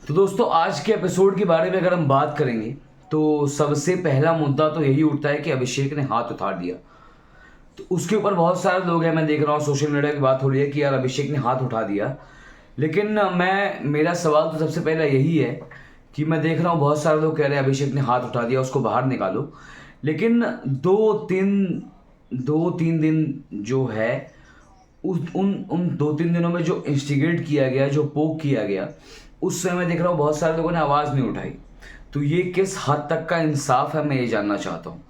तो दोस्तों आज के एपिसोड के बारे में अगर हम बात करेंगे तो सबसे पहला मुद्दा तो यही उठता है कि अभिषेक ने हाथ उठा दिया। तो उसके ऊपर बहुत सारे लोग हैं, मैं देख रहा हूँ सोशल मीडिया की बात हो रही है कि यार अभिषेक ने हाथ उठा दिया। लेकिन मेरा सवाल तो सबसे पहला यही है कि मैं देख रहा हूँ बहुत सारे लोग कह रहे हैं अभिषेक ने हाथ उठा दिया, उसको बाहर निकालो। लेकिन दो तीन दिन जो है उन उन उन 2-3 दिनों में जो इंस्टिगेट किया गया, जो पोक किया गया, उस समय मैं देख रहा हूँ बहुत सारे लोगों ने आवाज़ नहीं उठाई। तो ये किस हद तक का इंसाफ है, मैं ये जानना चाहता हूँ।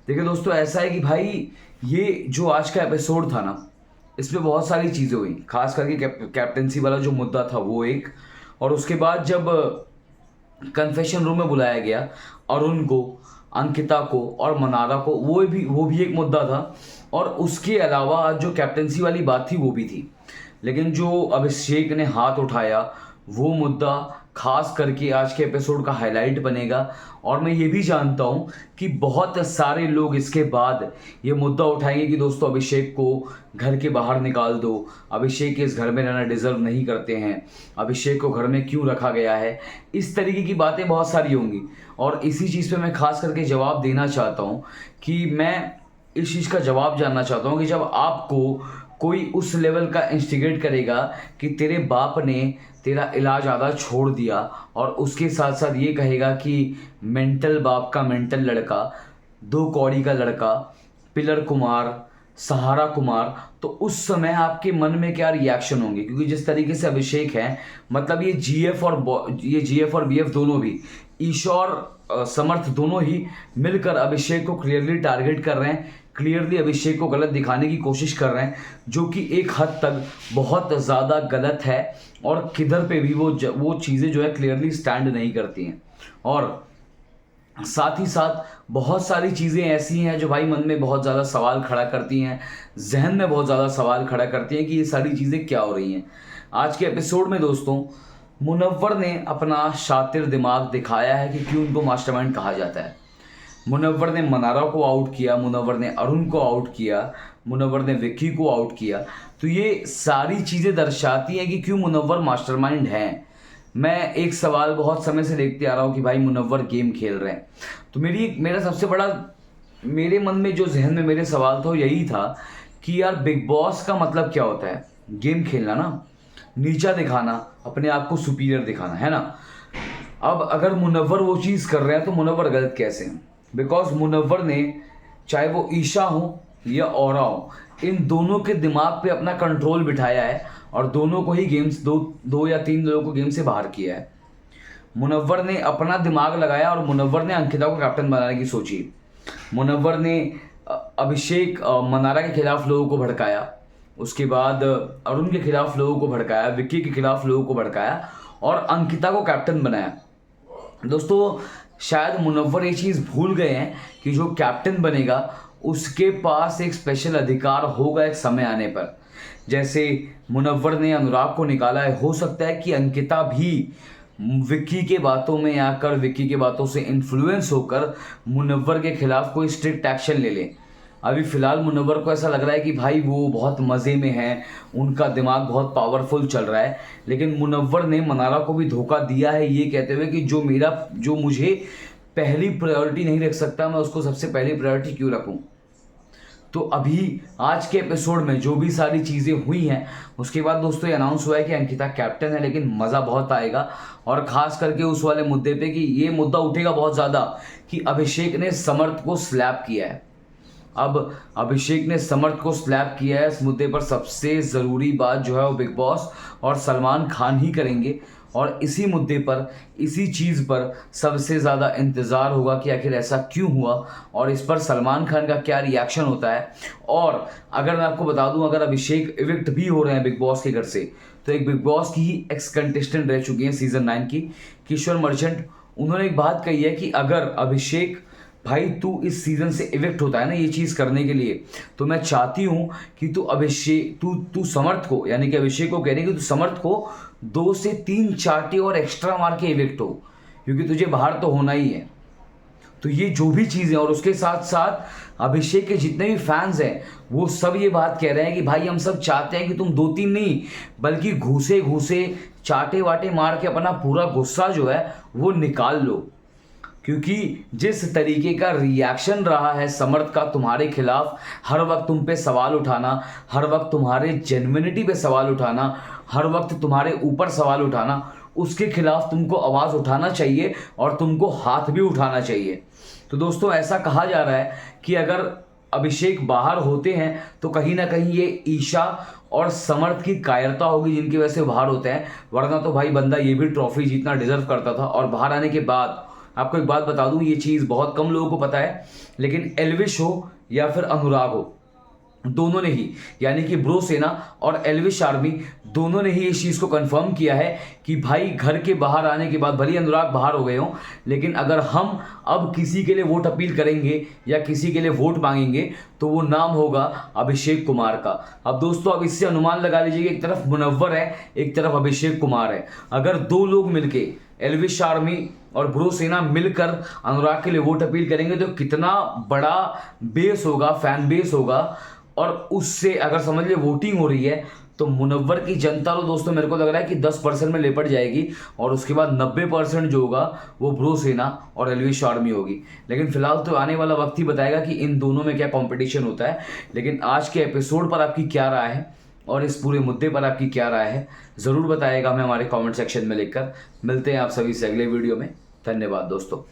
देखिए दोस्तों, ऐसा है कि भाई ये जो आज का एपिसोड था ना, इसमें बहुत सारी चीज़ें हुई, खास करके कैप्टेंसी वाला जो मुद्दा था वो एक, और उसके बाद जब कन्फेशन रूम में बुलाया गया अरुण को, अंकिता को और मनारा को, वो भी एक मुद्दा था। और उसके अलावा आज जो कैप्टेंसी वाली बात थी वो भी थी। लेकिन जो अभिषेक ने हाथ उठाया वो मुद्दा खास करके आज के एपिसोड का हाईलाइट बनेगा। और मैं ये भी जानता हूँ कि बहुत सारे लोग इसके बाद ये मुद्दा उठाएंगे कि दोस्तों अभिषेक को घर के बाहर निकाल दो, अभिषेक इस घर में रहना डिजर्व नहीं करते हैं, अभिषेक को घर में क्यों रखा गया है, इस तरीके की बातें बहुत सारी होंगी। और इसी चीज़ पे मैं खास करके जवाब देना चाहता हूँ कि मैं इस चीज़ का जवाब जानना चाहता हूँ कि जब आपको कोई उस लेवल का इंस्टिगेट करेगा कि तेरे बाप ने तेरा इलाज आधा छोड़ दिया और उसके साथ साथ ये कहेगा कि मेंटल बाप का मेंटल लड़का, 2 कौड़ी का लड़का, पिलर कुमार, सहारा कुमार, तो उस समय आपके मन में क्या रिएक्शन होंगे? क्योंकि जिस तरीके से अभिषेक है, मतलब ये जीएफ और बीएफ दोनों भी, ईश्वर समर्थ दोनों ही मिलकर अभिषेक को क्लियरली टारगेट कर रहे हैं, क्लियरली अभिषेक को गलत दिखाने की कोशिश कर रहे हैं, जो कि एक हद तक बहुत ज़्यादा गलत है। और किधर पे भी वो चीज़ें जो है क्लियरली स्टैंड नहीं करती हैं। और साथ ही साथ बहुत सारी चीज़ें ऐसी हैं जो भाई मन में बहुत ज़्यादा सवाल खड़ा करती हैं, जहन में बहुत ज़्यादा सवाल खड़ा करती हैं कि ये सारी चीज़ें क्या हो रही हैं। आज के एपिसोड में दोस्तों मुनव्वर ने अपना शातिर दिमाग दिखाया है कि क्यों उनको मास्टरमाइंड कहा जाता है। मुनव्वर ने मनारा को आउट किया, मुनव्वर ने अरुण को आउट किया, मुनव्वर ने विक्की को आउट किया। तो ये सारी चीज़ें दर्शाती हैं कि क्यों मुनव्वर मास्टरमाइंड हैं। मैं एक सवाल बहुत समय से देखते आ रहा हूँ कि भाई मुनव्वर गेम खेल रहे हैं। तो मेरा सबसे बड़ा, मेरे मन में जो जहन में मेरे सवाल था वो यही था कि यार बिग बॉस का मतलब क्या होता है? गेम खेलना ना, नीचा दिखाना, अपने आप को सुपीरियर दिखाना, है ना। अब अगर मुनव्वर वो चीज़ कर रहे हैं तो मुनव्वर गलत कैसे हैं? बिकॉज मुनव्वर ने, चाहे वो ईशा हो या औरा हो, इन दोनों के दिमाग पे अपना कंट्रोल बिठाया है और दोनों को ही गेम्स, दो या 3 लोगों को गेम से बाहर किया है। मुनव्वर ने अपना दिमाग लगाया और मुनव्वर ने अंकिता को कैप्टन बनाने की सोची। मुनव्वर ने अभिषेक मनारा के खिलाफ लोगों को भड़काया, उसके बाद अरुण के खिलाफ लोगों को भड़काया, विक्की के खिलाफ लोगों को भड़काया और अंकिता को कैप्टन बनाया। दोस्तों शायद मुनव्वर ये चीज़ भूल गए हैं कि जो कैप्टन बनेगा उसके पास एक स्पेशल अधिकार होगा एक समय आने पर। जैसे मुनव्वर ने अनुराग को निकाला है, हो सकता है कि अंकिता भी विक्की के बातों में आकर, विक्की के बातों से इन्फ्लुएंस होकर मुनव्वर के खिलाफ कोई स्ट्रिक्ट एक्शन ले ले। अभी फ़िलहाल मुनव्वर को ऐसा लग रहा है कि भाई वो बहुत मज़े में हैं, उनका दिमाग बहुत पावरफुल चल रहा है। लेकिन मुनव्वर ने मनारा को भी धोखा दिया है ये कहते हुए कि जो मुझे पहली प्रायोरिटी नहीं रख सकता, मैं उसको सबसे पहली प्रायोरिटी क्यों रखूं। तो अभी आज के एपिसोड में जो भी सारी चीज़ें हुई हैं उसके बाद दोस्तों ये अनाउंस हुआ है कि अंकिता कैप्टन है। लेकिन मज़ा बहुत आएगा, और ख़ास करके उस वाले मुद्दे पे कि ये मुद्दा उठेगा बहुत ज़्यादा कि अभिषेक ने समर्थ को स्लैप किया है। अब अभिषेक ने समर्थ को स्लैप किया है, इस मुद्दे पर सबसे ज़रूरी बात जो है वो बिग बॉस और सलमान खान ही करेंगे। और इसी मुद्दे पर, इसी चीज़ पर सबसे ज़्यादा इंतज़ार होगा कि आखिर ऐसा क्यों हुआ और इस पर सलमान खान का क्या रिएक्शन होता है। और अगर मैं आपको बता दूं, अगर अभिषेक इविक्ट भी हो रहे हैं बिग बॉस के घर से, तो एक बिग बॉस की ही एक्स कंटेस्टेंट रह चुकी हैं सीज़न 9 की, किशोर मर्चेंट, उन्होंने एक बात कही है कि अगर अभिषेक भाई तू इस सीज़न से इविक्ट होता है ना ये चीज़ करने के लिए, तो मैं चाहती हूँ कि तू समर्थ को, यानी कि अभिषेक को कह रही कि तू समर्थ को 2 से 3 चाटे और एक्स्ट्रा मार के इविक्ट हो, क्योंकि तुझे बाहर तो होना ही है। तो ये जो भी चीज़ें, और उसके साथ साथ अभिषेक के जितने भी फैंस हैं वो सब ये बात कह रहे हैं कि भाई हम सब चाहते हैं कि तुम 2-3 नहीं बल्कि घूसे घूसे चाटे वाटे मार के अपना पूरा गुस्सा जो है वो निकाल लो, क्योंकि जिस तरीके का रिएक्शन रहा है समर्थ का तुम्हारे खिलाफ, हर वक्त तुम पे सवाल उठाना, हर वक्त तुम्हारे जेन्युइनिटी पे सवाल उठाना, हर वक्त तुम्हारे ऊपर सवाल उठाना, उसके खिलाफ तुमको आवाज़ उठाना चाहिए और तुमको हाथ भी उठाना चाहिए। तो दोस्तों ऐसा कहा जा रहा है कि अगर अभिषेक बाहर होते हैं तो कहीं ना कहीं ये ईशा और समर्थ की कायरता होगी जिनकी वजह से बाहर होते हैं, वरना तो भाई बंदा ये भी ट्रॉफी जीतना डिजर्व करता था। और बाहर आने के बाद आपको एक बात बता दूं, ये चीज़ बहुत कम लोगों को पता है, लेकिन एल्विश हो या फिर अनुराग हो, दोनों ने ही, यानी कि ब्रो सेना और एल्विश आर्मी दोनों ने ही इस चीज़ को कंफर्म किया है कि भाई घर के बाहर आने के बाद भले अनुराग बाहर हो गए हों, लेकिन अगर हम अब किसी के लिए वोट अपील करेंगे या किसी के लिए वोट मांगेंगे तो वो नाम होगा अभिषेक कुमार का। अब दोस्तों अब इससे अनुमान लगा लीजिए कि एक तरफ मुनव्वर है, एक तरफ अभिषेक कुमार है। अगर दो लोग मिलके, एल्विश आर्मी और ब्रो सेना मिलकर अनुराग के लिए वोट अपील करेंगे तो कितना बड़ा बेस होगा, फैन बेस होगा। और उससे अगर समझ ले वोटिंग हो रही है तो मुनव्वर की जनता तो दोस्तों मेरे को लग रहा है कि 10% में लेपट जाएगी और उसके बाद 90% जो होगा वो ब्रो सेना और एल्विश आर्मी होगी। लेकिन फिलहाल तो आने वाला वक्त ही बताएगा कि इन दोनों में क्या कंपटीशन होता है। लेकिन आज के एपिसोड पर आपकी क्या राय है और इस पूरे मुद्दे पर आपकी क्या राय है ज़रूर बताइएगा हमें हमारे कमेंट सेक्शन में लिखकर। मिलते हैं आप सभी से अगले वीडियो में। धन्यवाद दोस्तों।